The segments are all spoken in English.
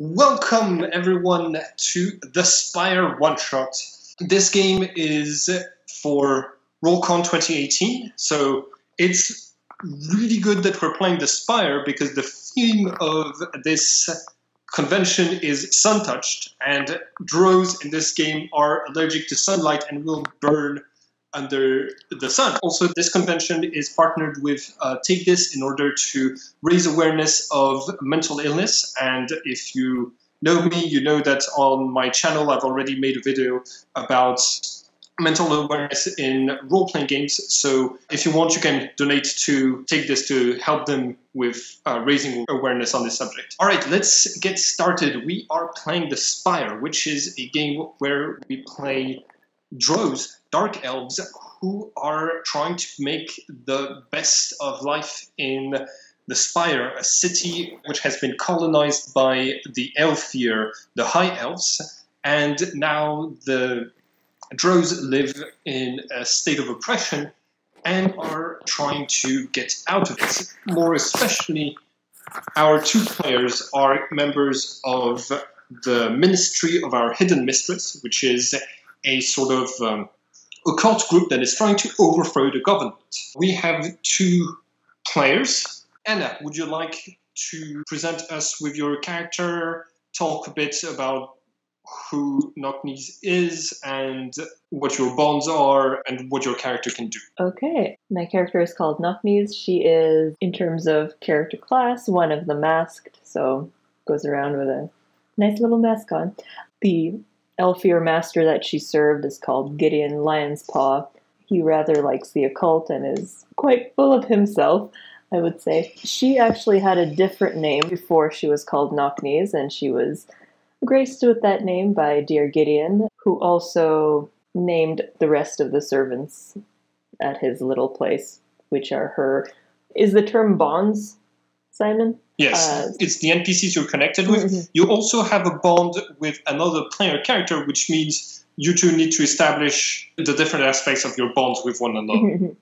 Welcome everyone to the Spire one-shot. This game is for Roll20CON 2018, so it's really good that we're playing the Spire because the theme of this convention is sun-touched, and Drows in this game are allergic to sunlight and will burn under the sun. Also, this convention is partnered with Take This in order to raise awareness of mental illness. And if you know me, you know that on my channel I've already made a video about mental awareness in role-playing games. So if you want, you can donate to Take This to help them with raising awareness on this subject. All right, let's get started. We are playing the Spire, which is a game where we play Drows, dark elves, who are trying to make the best of life in the Spire, a city which has been colonized by the Elfir, the High Elves, and now the Drows live in a state of oppression and are trying to get out of it. More especially, our two players are members of the Ministry of our Hidden Mistress, which is a sort of occult group that is trying to overthrow the government. We have two players. Anna, would you like to present us with your character, talk a bit about who Knocknees is and what your bonds are and what your character can do? Okay, my character is called Knocknees. She is, in terms of character class, one of the masked, so goes around with a nice little mask on. The Elfir master that she served is called Gideon Lionspaw. He rather likes the occult and is quite full of himself, I would say. She actually had a different name before she was called Knocknees, and she was graced with that name by dear Gideon, who also named the rest of the servants at his little place, which are her... Is the term bonds, Simon? Yes, it's the NPCs you're connected with. Mm-hmm. You also have a bond with another player character, which means you two need to establish the different aspects of your bonds with one another.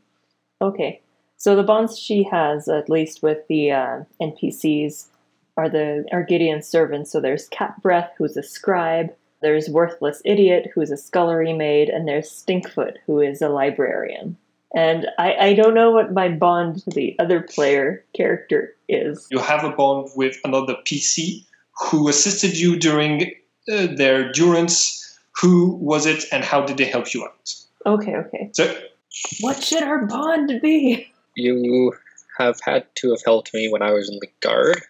Okay, so the bonds she has, at least with the NPCs, are Gideon's servants. So there's Catbreath, who's a scribe, there's Worthless Idiot, who's a scullery maid, and there's Stinkfoot, who is a librarian. And I don't know what my bond to the other player character is. You have a bond with another PC who assisted you during their durance. Who was it and how did they help you out? Okay. So, what should our bond be? You have had to have helped me when I was in the guard.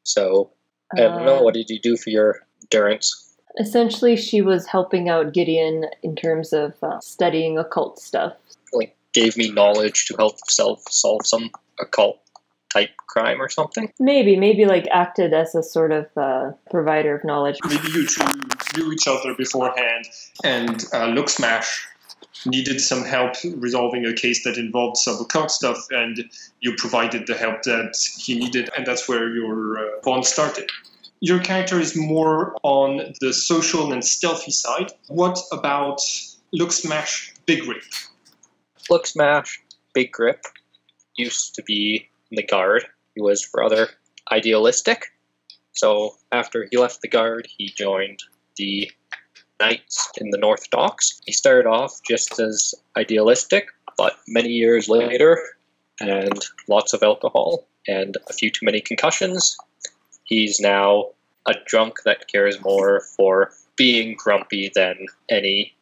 So, I don't know, what did you do for your durance? Essentially, she was helping out Gideon in terms of studying occult stuff. Like, gave me knowledge to help solve some occult type crime or something? Maybe like acted as a sort of provider of knowledge. Maybe you two knew each other beforehand, and Look Smash needed some help resolving a case that involved some occult stuff, and you provided the help that he needed, and that's where your bond started. Your character is more on the social and stealthy side. What about Look Smash Big Rip? Look Smash Big Grip used to be in the guard. He was rather idealistic. So after he left the guard, he joined the Knights in the North Docks. He started off just as idealistic, but many years later, and lots of alcohol and a few too many concussions, he's now a drunk that cares more for being grumpy than any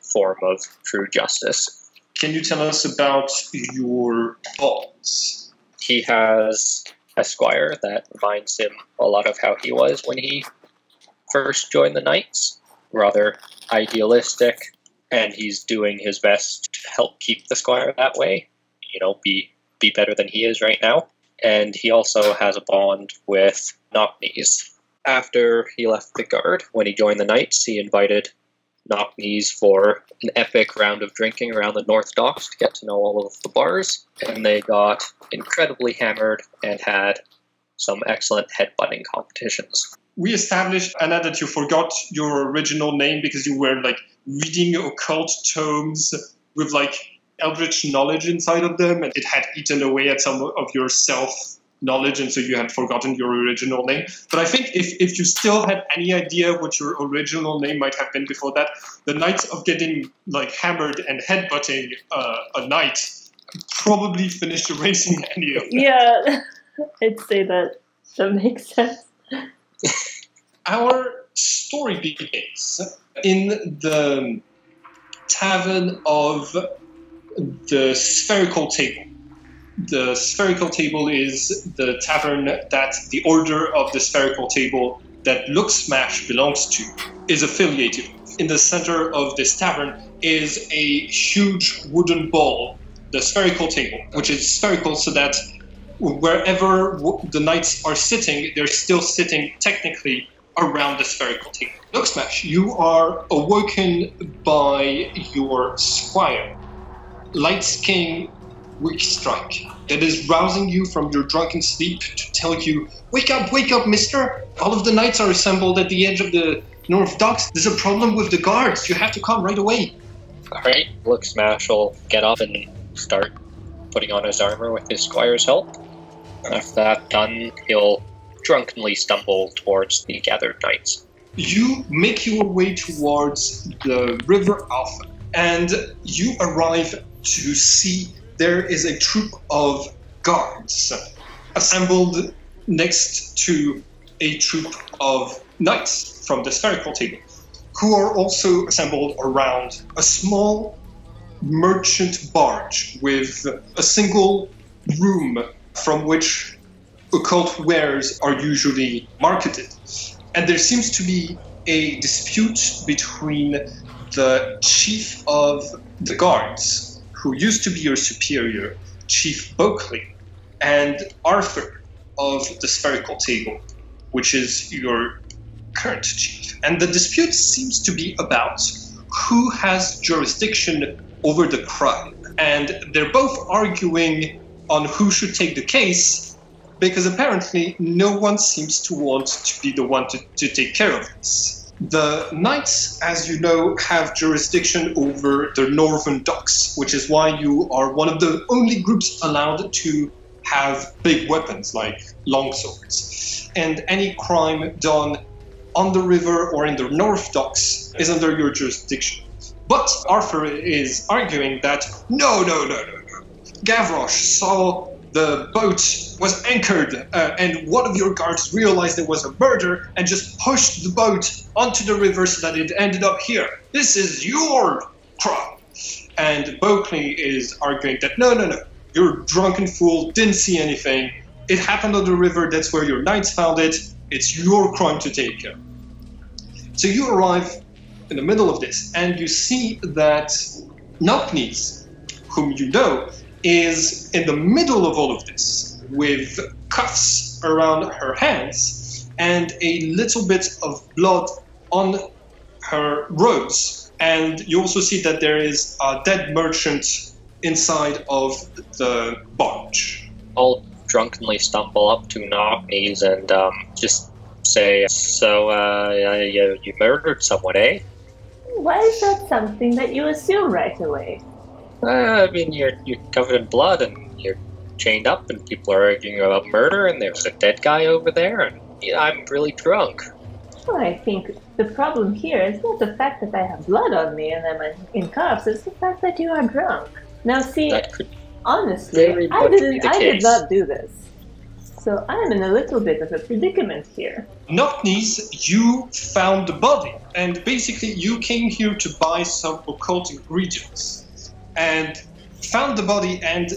form of true justice. Can you tell us about your bonds? He has a squire that reminds him a lot of how he was when he first joined the Knights. Rather idealistic, and he's doing his best to help keep the squire that way. You know, be better than he is right now. And he also has a bond with Knocknees. After he left the guard, when he joined the Knights, he invited Knocknees for an epic round of drinking around the North Docks to get to know all of the bars, and they got incredibly hammered and had some excellent headbutting competitions. We established, Anna, that you forgot your original name because you were like reading occult tomes with like eldritch knowledge inside of them, and it had eaten away at some of your self knowledge, and so you had forgotten your original name. But I think if you still had any idea what your original name might have been before that, the night of getting like hammered and headbutting a knight probably finished erasing any of that. Yeah, I'd say that makes sense. Our story begins in the tavern of the Spherical Table. The Spherical Table is the tavern that the Order of the Spherical Table that Look Smash belongs to is affiliated with. In the center of this tavern is a huge wooden ball, the Spherical Table, which is spherical so that wherever the knights are sitting, they're still sitting technically around the Spherical Table. Look Smash, you are awoken by your squire, Light's King Weak Strike, that is rousing you from your drunken sleep to tell you, wake up, mister! All of the knights are assembled at the edge of the North Docks. There's a problem with the guards. You have to come right away. Alright, Look Smash will get up and start putting on his armor with his squire's help. After that done, he'll drunkenly stumble towards the gathered knights. You make your way towards the River Alpha, and you arrive to see there is a troop of guards assembled next to a troop of knights from the Spherical Table, who are also assembled around a small merchant barge with a single room from which occult wares are usually marketed. And there seems to be a dispute between the chief of the guards, who used to be your superior, Chief Boakley, and Arthur of the Spherical Table, which is your current chief. And the dispute seems to be about who has jurisdiction over the crime. And they're both arguing on who should take the case, because apparently no one seems to want to be the one to take care of this. The knights, as you know, have jurisdiction over the northern docks, which is why you are one of the only groups allowed to have big weapons like longswords. And any crime done on the river or in the north docks is under your jurisdiction. But Arthur is arguing that no. Gavroche saw the boat was anchored, and one of your guards realized there was a murder and just pushed the boat onto the river so that it ended up here. This is your crime. And Boakley is arguing that no, you're a drunken fool, didn't see anything. It happened on the river, that's where your knights found it. It's your crime to take care. So you arrive in the middle of this, and you see that Knocknees, whom you know, is in the middle of all of this, with cuffs around her hands and a little bit of blood on her robes. And you also see that there is a dead merchant inside of the barge. I'll drunkenly stumble up to Knocknees and just say, so, you murdered someone, eh? Why is that something that you assume right away? I mean, you're covered in blood and you're chained up and people are arguing about murder and there's a dead guy over there and I'm really drunk. Well, I think the problem here is not the fact that I have blood on me and I'm in cuffs, it's the fact that you are drunk. Now see, honestly, I did not do this. So I'm in a little bit of a predicament here. Knocknees, you found the body, and basically you came here to buy some occult ingredients. And found the body, and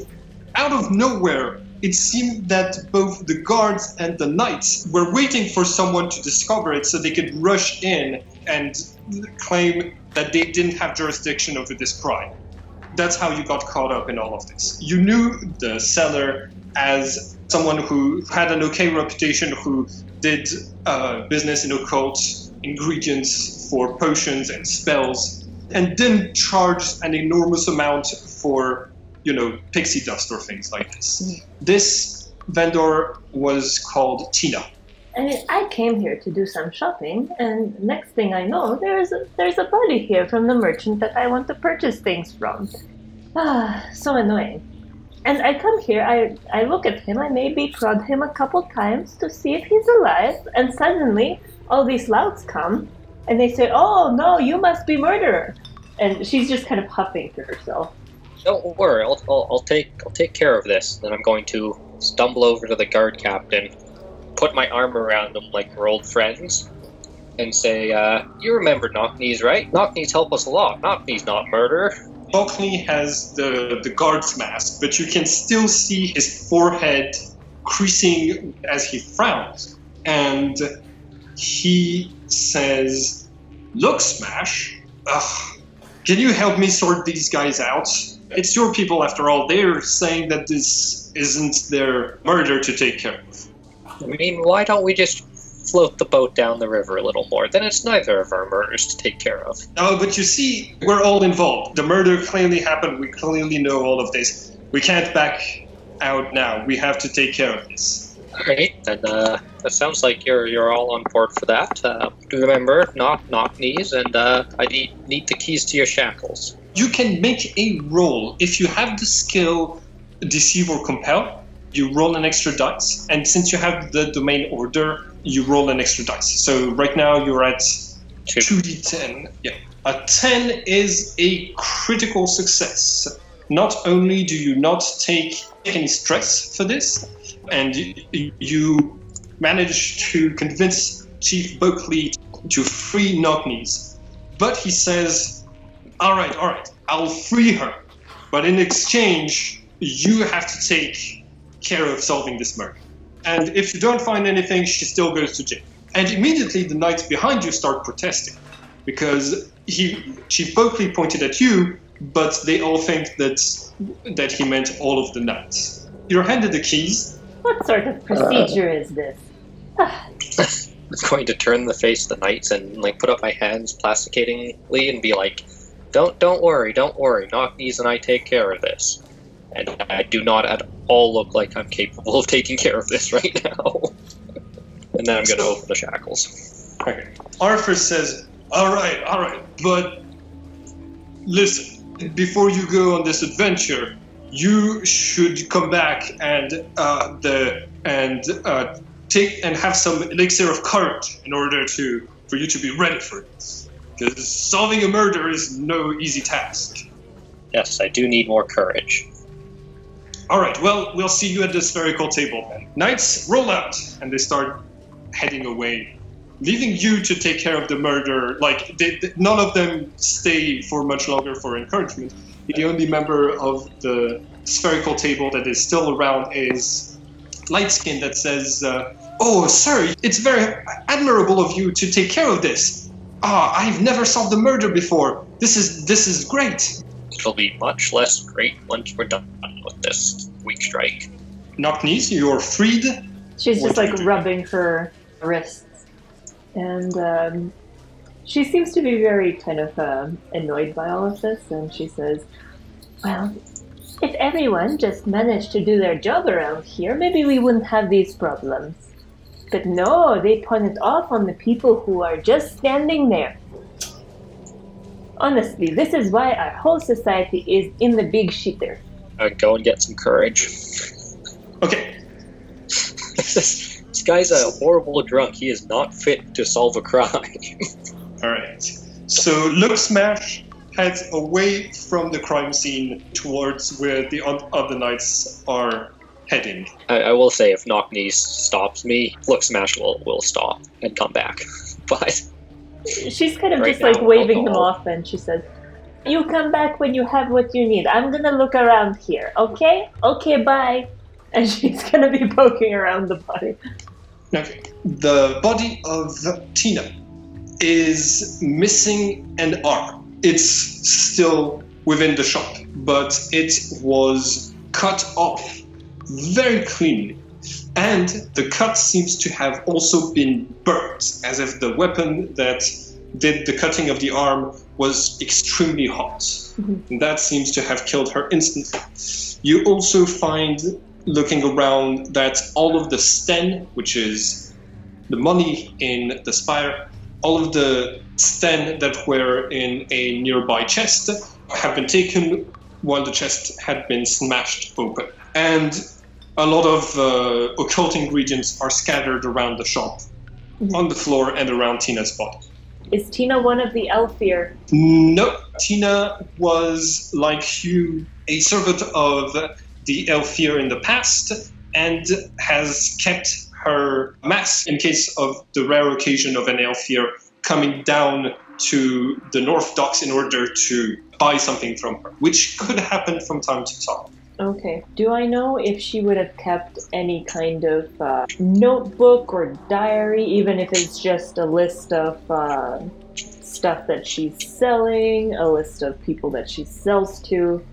out of nowhere, it seemed that both the guards and the knights were waiting for someone to discover it so they could rush in and claim that they didn't have jurisdiction over this crime. That's how you got caught up in all of this. You knew the seller as someone who had an okay reputation, who did business in occult ingredients for potions and spells, and didn't charge an enormous amount for, pixie dust or things like this. This vendor was called Tina. I mean, I came here to do some shopping, and next thing I know, there's a body here from the merchant that I want to purchase things from. Ah, so annoying. And I come here, I look at him, I maybe prod him a couple times to see if he's alive, and suddenly all these louts come, and they say, "Oh no, you must be murderer," and she's just kind of huffing to herself. Don't worry, I'll take care of this. Then I'm going to stumble over to the guard captain, put my arm around him like we're old friends, and say, "You remember Knock-Knees, right? Knock-Knees help us a lot. Knock-Knees not murderer." Knock-Knee has the guard's mask, but you can still see his forehead creasing as he frowns. And he says, "Look, Smash, can you help me sort these guys out? It's your people after all. They're saying that this isn't their murder to take care of." I mean, why don't we just float the boat down the river a little more? Then it's neither of our murders to take care of. Oh, but you see, we're all involved. The murder clearly happened. We clearly know all of this. We can't back out now. We have to take care of this. Alright, then that sounds like you're all on board for that. Remember, Knock-Knees, and I need the keys to your shackles. You can make a roll. If you have the skill Deceive or Compel, you roll an extra dice. And since you have the domain order, you roll an extra dice. So right now you're at 2d10. Yeah. A 10 is a critical success. Not only do you not take any stress for this, and you manage to convince Chief Buckley to free Knock-Knees, but he says, all right, I'll free her, but in exchange, you have to take care of solving this murder. And if you don't find anything, she still goes to jail. And immediately the knights behind you start protesting, because Chief Buckley pointed at you, but they all think that he meant all of the knights. You're handed the keys. What sort of procedure is this? I'm going to turn the face of the knights and like put up my hands plasticatingly and be like, Don't worry. Knock-Knees and I take care of this. And I do not at all look like I'm capable of taking care of this right now. And then I'm going to open the shackles. Okay. Arthur says, all right, but listen, before you go on this adventure, you should come back and take and have some elixir of courage in order for you to be ready for this. Because solving a murder is no easy task. Yes, I do need more courage. All right, well, we'll see you at the spherical table then. Knights, roll out! And they start heading away, leaving you to take care of the murder. Like, none of them stay for much longer for encouragement. The only member of the spherical table that is still around is Lightskin, that says, "Oh, sir, it's very admirable of you to take care of this. I've never solved a murder before. This is great." It'll be much less great once we're done with this weak strike. Knock-Knees, you're freed. She's just like rubbing her wrists. And she seems to be very kind of annoyed by all of this. And she says, "Well, if everyone just managed to do their job around here, maybe we wouldn't have these problems. But no, they pawn it off on the people who are just standing there. Honestly, this is why our whole society is in the big shitter." Go and get some courage. Okay. This guy's a horrible drunk. He is not fit to solve a crime. All right. So Look Smash heads away from the crime scene towards where the other knights are heading. I will say, if Knock-Knees stops me, Look Smash will stop and come back. But she's kind of right just now, like waving him off, and she says, "You come back when you have what you need. I'm gonna look around here, okay? Okay, bye." And she's gonna be poking around the body. Okay. The body of Tina is missing an arm. It's still within the shop, but it was cut off very cleanly. And the cut seems to have also been burnt, as if the weapon that did the cutting of the arm was extremely hot. Mm-hmm. And that seems to have killed her instantly. You also find, looking around, that all of the sten, which is the money in the Spire, all of the sten that were in a nearby chest have been taken while the chest had been smashed open. And a lot of occult ingredients are scattered around the shop, on the floor and around Tina's body. Is Tina one of the Elfir? No, Tina was, like you, a servant of the Elfir in the past, and has kept her mask in case of the rare occasion of an Elfir coming down to the North Docks in order to buy something from her, which could happen from time to time. Okay. Do I know if she would have kept any kind of notebook or diary, even if it's just a list of stuff that she's selling, a list of people that she sells to?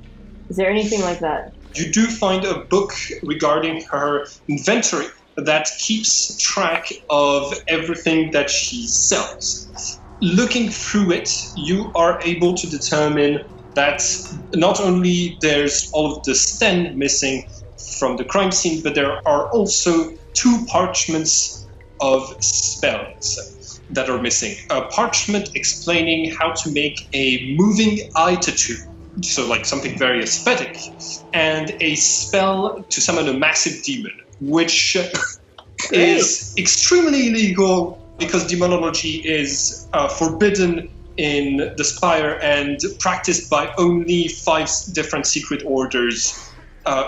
Is there anything like that? You do find a book regarding her inventory that keeps track of everything that she sells. Looking through it, you are able to determine that not only there's all of the sten missing from the crime scene, but there are also 2 parchments of spells that are missing. A parchment explaining how to make a moving eye tattoo, so like something very aesthetic, and a spell to summon a massive demon, which is extremely illegal because demonology is forbidden in the Spire and practiced by only 5 different secret orders,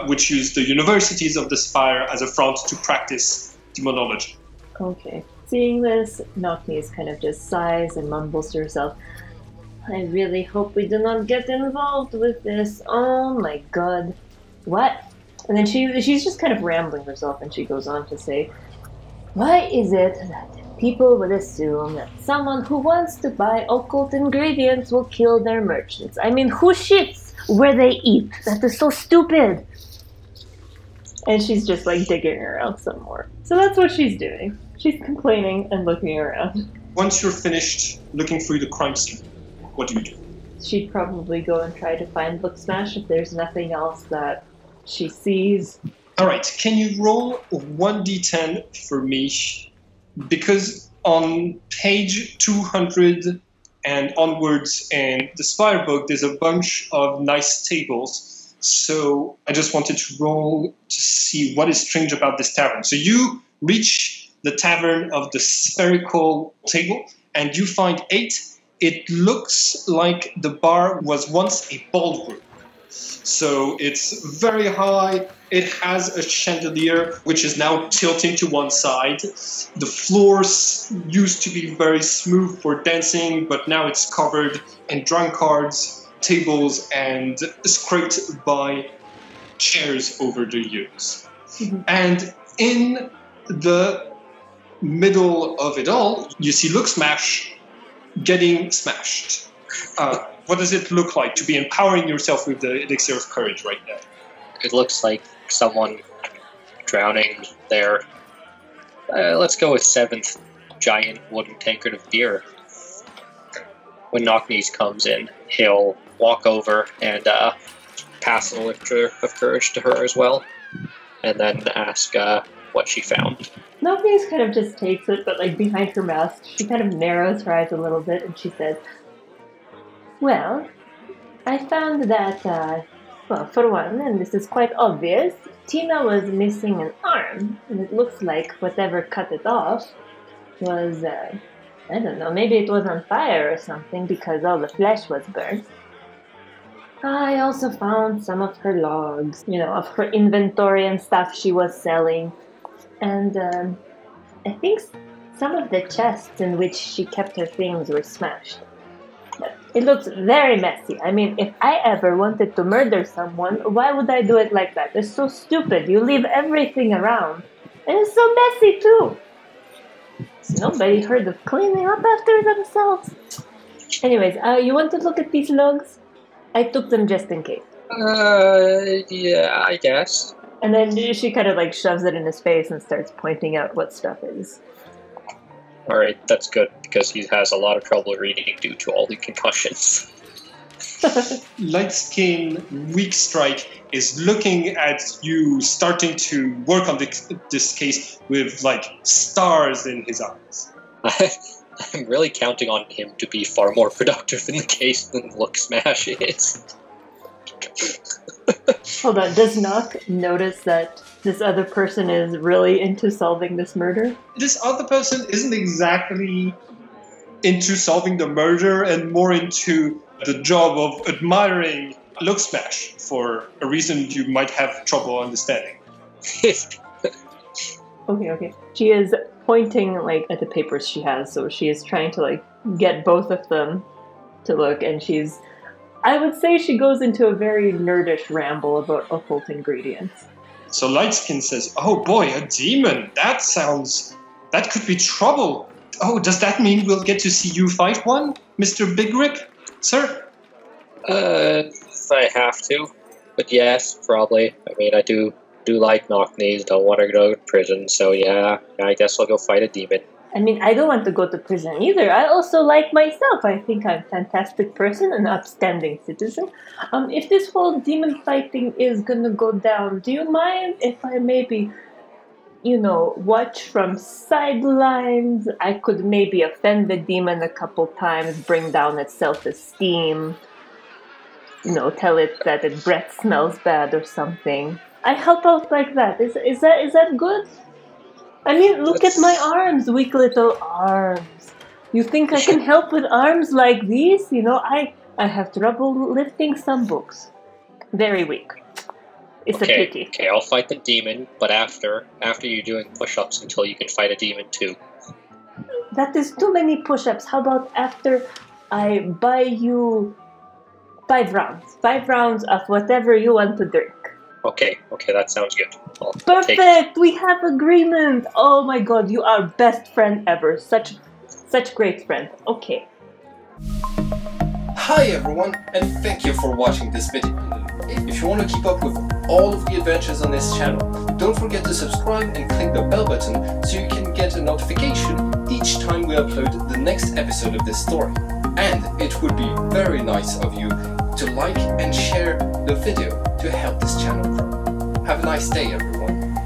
which use the universities of the Spire as a front to practice demonology. Okay. Seeing this, Knocknees kind of just sighs and mumbles to herself, I really hope we do not get involved with this. Oh my god. What? And then she's just kind of rambling herself, and she goes on to say, why is it that people would assume that someone who wants to buy occult ingredients will kill their merchants? I mean, who shits where they eat? That is so stupid. And she's just like digging around some more. So that's what she's doing. She's complaining and looking around. Once you're finished looking through the crime scene, what do you do? She'd probably go and try to find Book Smash if there's nothing else that she sees. Alright, can you roll 1d10 for me? Because on page 200 and onwards in the Spire book, there's a bunch of nice tables. So I just wanted to roll to see what is strange about this tavern. So you reach the tavern of the spherical table, and you find 8. It looks like the bar was once a ballroom. So it's very high. It has a chandelier, which is now tilting to one side. The floors used to be very smooth for dancing, but now it's covered in drunkards, tables, and scraped by chairs over the years. Mm-hmm. And in the middle of it all, you see Look Smash getting smashed. What does it look like to be empowering yourself with the elixir of courage right now? It looks like someone drowning there. Let's go with 7th giant wooden tankard of beer. When Knocknees comes in, he'll walk over and pass the elixir of courage to her as well, and then ask what she found. Knocknees kind of just takes it, but like behind her mask, she kind of narrows her eyes a little bit, and she says, well, I found that, well, for one, and this is quite obvious, Tina was missing an arm, and it looks like whatever cut it off was, I don't know, maybe it was on fire or something because all the flesh was burnt. I also found some of her logs, you know, of her inventory and stuff she was selling, and I think some of the chests in which she kept her things were smashed. It looks very messy. I mean, if I ever wanted to murder someone, why would I do it like that? It's so stupid. You leave everything around. And it's so messy, too. Nobody heard of cleaning up after themselves. Anyways, you want to look at these logs? I took them just in case. Yeah, I guess. And then she kind of like shoves it in his face and starts pointing out what stuff is. Alright, that's good, because he has a lot of trouble reading due to all the concussions. Lightskin Weak Strike is looking at you starting to work on this case with, like, stars in his eyes. I'm really counting on him to be far more productive in the case than Look Smash is. Hold on, does Nock notice that this other person is really into solving this murder? This other person isn't exactly into solving the murder and more into the job of admiring Look Smash for a reason you might have trouble understanding. Okay. She is pointing like at the papers she has, so she is trying to like get both of them to look, and I would say she goes into a very nerdish ramble about occult ingredients. So Lightskin says, "Oh boy, a demon! That could be trouble. Oh, does that mean we'll get to see you fight one, Mr. Big Rick, sir?" I have to. But yes, probably. I mean, I do like knock-knees, don't want to go to prison, so yeah, I guess I'll go fight a demon. I mean, I don't want to go to prison either. I also like myself. I think I'm a fantastic person, an upstanding citizen. If this whole demon fighting is gonna go down, do you mind if I maybe, watch from sidelines? I could maybe offend the demon a couple times, bring down its self-esteem, tell it that its breath smells bad or something. I help out like that. Is that good? I mean, look at my arms, weak little arms. You think I can help with arms like these? I have trouble lifting some books. Very weak. It's a pity. Okay, I'll fight the demon, but after you're doing push-ups until you can fight a demon too. That is too many push-ups. How about after I buy you 5 rounds? 5 rounds of whatever you want to drink. Okay, that sounds good. Perfect! We have agreement! Oh my god, you are best friend ever. Such great friend. Okay. Hi everyone, and thank you for watching this video. If you want to keep up with all of the adventures on this channel, don't forget to subscribe and click the bell button so you can get a notification each time we upload the next episode of this story. And it would be very nice of you to like and share the video to help this channel grow. Have a nice day everyone.